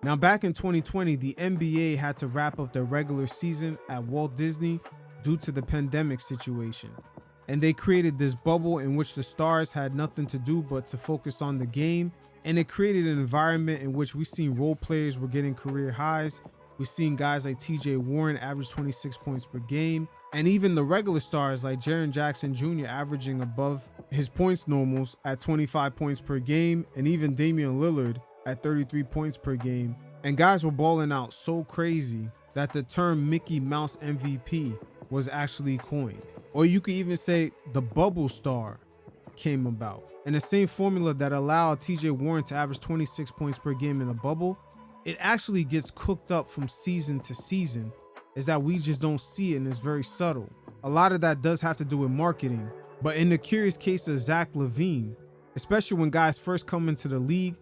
Now, back in 2020, the NBA had to wrap up their regular season at Walt Disney due to the pandemic situation. And they created this bubble in which the stars had nothing to do but to focus on the game. And it created an environment in which we seen role players were getting career highs. We've seen guys like TJ Warren average 26 points per game. And even the regular stars like Jaren Jackson Jr. averaging above his points normals at 25 points per game. And even Damian Lillard at 33 points per game. And guys were balling out so crazy that the term Mickey Mouse MVP was actually coined. Or you could even say the bubble star came about. And the same formula that allowed TJ Warren to average 26 points per game in the bubble, it actually gets cooked up from season to season, is that we just don't see it, and it's very subtle. A lot of that does have to do with marketing. But in the curious case of Zach Lavine, especially when guys first come into the league,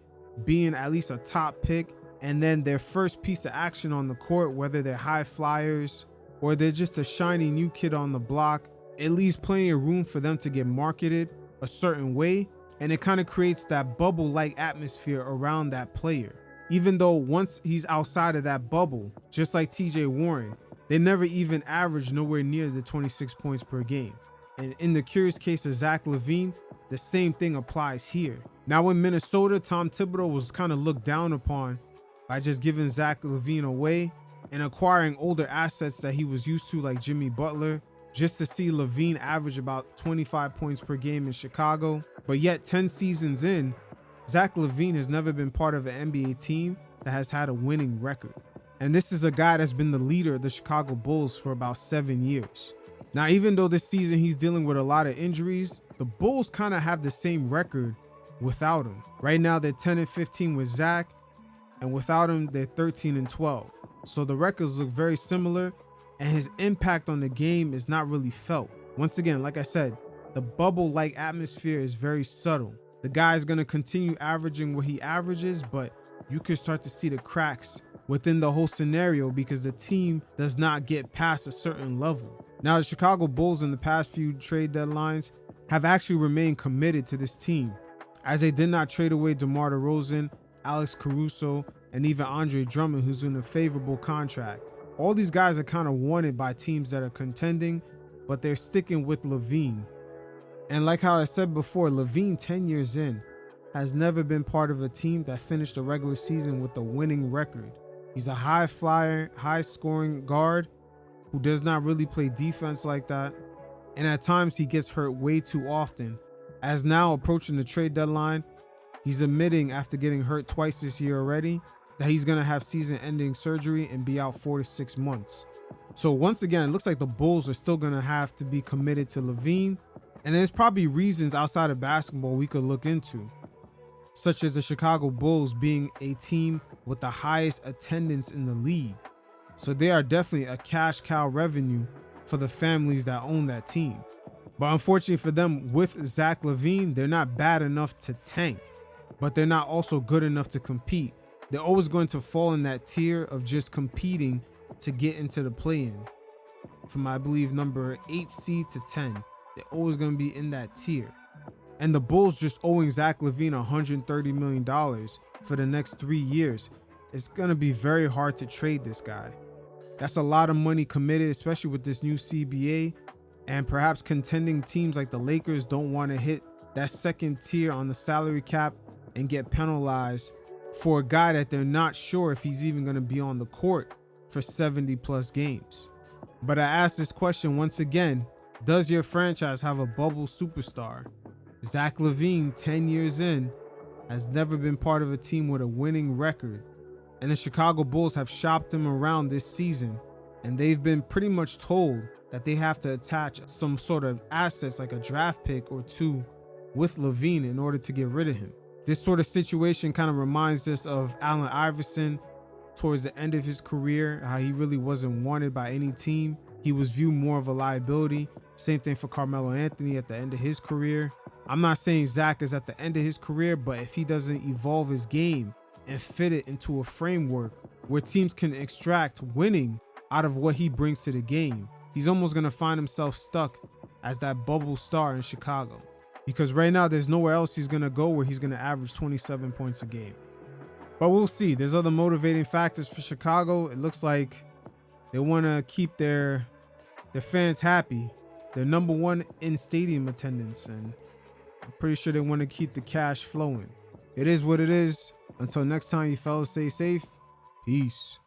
being at least a top pick, and then their first piece of action on the court, whether they're high flyers or they're just a shiny new kid on the block, it leaves plenty of room for them to get marketed a certain way, and it kind of creates that bubble-like atmosphere around that player. Even though once he's outside of that bubble, just like TJ Warren, they never even average nowhere near the 26 points per game. And in the curious case of Zach Lavine, the same thing applies here. Now in Minnesota, Tom Thibodeau was kind of looked down upon by just giving Zach Lavine away and acquiring older assets that he was used to, like Jimmy Butler, just to see Lavine average about 25 points per game in Chicago. But yet 10 seasons in, Zach Lavine has never been part of an NBA team that has had a winning record. And this is a guy that's been the leader of the Chicago Bulls for about 7 years. Now, even though this season he's dealing with a lot of injuries, the Bulls kind of have the same record without him. Right now, they're 10-15 with Zach, and without him, they're 13-12. So the records look very similar, and his impact on the game is not really felt. Once again, like I said, the bubble-like atmosphere is very subtle. The guy is going to continue averaging what he averages, but you can start to see the cracks within the whole scenario because the team does not get past a certain level. Now, the Chicago Bulls in the past few trade deadlines have actually remained committed to this team, as they did not trade away DeMar DeRozan, Alex Caruso, and even Andre Drummond, who's in a favorable contract. All these guys are kind of wanted by teams that are contending, but they're sticking with Lavine. And like how I said before, Lavine, 10 years in, has never been part of a team that finished the regular season with a winning record. He's a high flyer, high scoring guard who does not really play defense like that. And at times he gets hurt way too often. As now approaching the trade deadline, he's admitting after getting hurt twice this year already that he's going to have season-ending surgery and be out 4 to 6 months. So once again, it looks like the Bulls are still going to have to be committed to Lavine. And there's probably reasons outside of basketball we could look into, such as the Chicago Bulls being a team with the highest attendance in the league. So they are definitely a cash cow revenue for the families that own that team. But unfortunately for them, with Zach Lavine, they're not bad enough to tank, but they're not also good enough to compete. They're always going to fall in that tier of just competing to get into the play-in. From, I believe, number 8 seed to 10. They're always going to be in that tier. And the Bulls just owing Zach Lavine $130 million for the next 3 years. It's going to be very hard to trade this guy. That's a lot of money committed, especially with this new CBA. And perhaps contending teams like the Lakers don't want to hit that second tier on the salary cap and get penalized for a guy that they're not sure if he's even going to be on the court for 70 plus games. But I ask this question once again, does your franchise have a bubble superstar? Zach Lavine, 10 years in, has never been part of a team with a winning record. And the Chicago Bulls have shopped him around this season, and they've been pretty much told that they have to attach some sort of assets like a draft pick or two with Lavine in order to get rid of him. This sort of situation kind of reminds us of Allen Iverson towards the end of his career, how he really wasn't wanted by any team. He was viewed more of a liability. Same thing for Carmelo Anthony at the end of his career. I'm not saying Zach is at the end of his career, but if he doesn't evolve his game and fit it into a framework where teams can extract winning out of what he brings to the game, he's almost going to find himself stuck as that bubble star in Chicago. Because right now there's nowhere else he's going to go where he's going to average 27 points a game. But we'll see. There's other motivating factors for Chicago. It looks like they want to keep their fans happy. They're number one in stadium attendance, and I'm pretty sure they want to keep the cash flowing. It is what it is. Until next time, you fellas stay safe. Peace.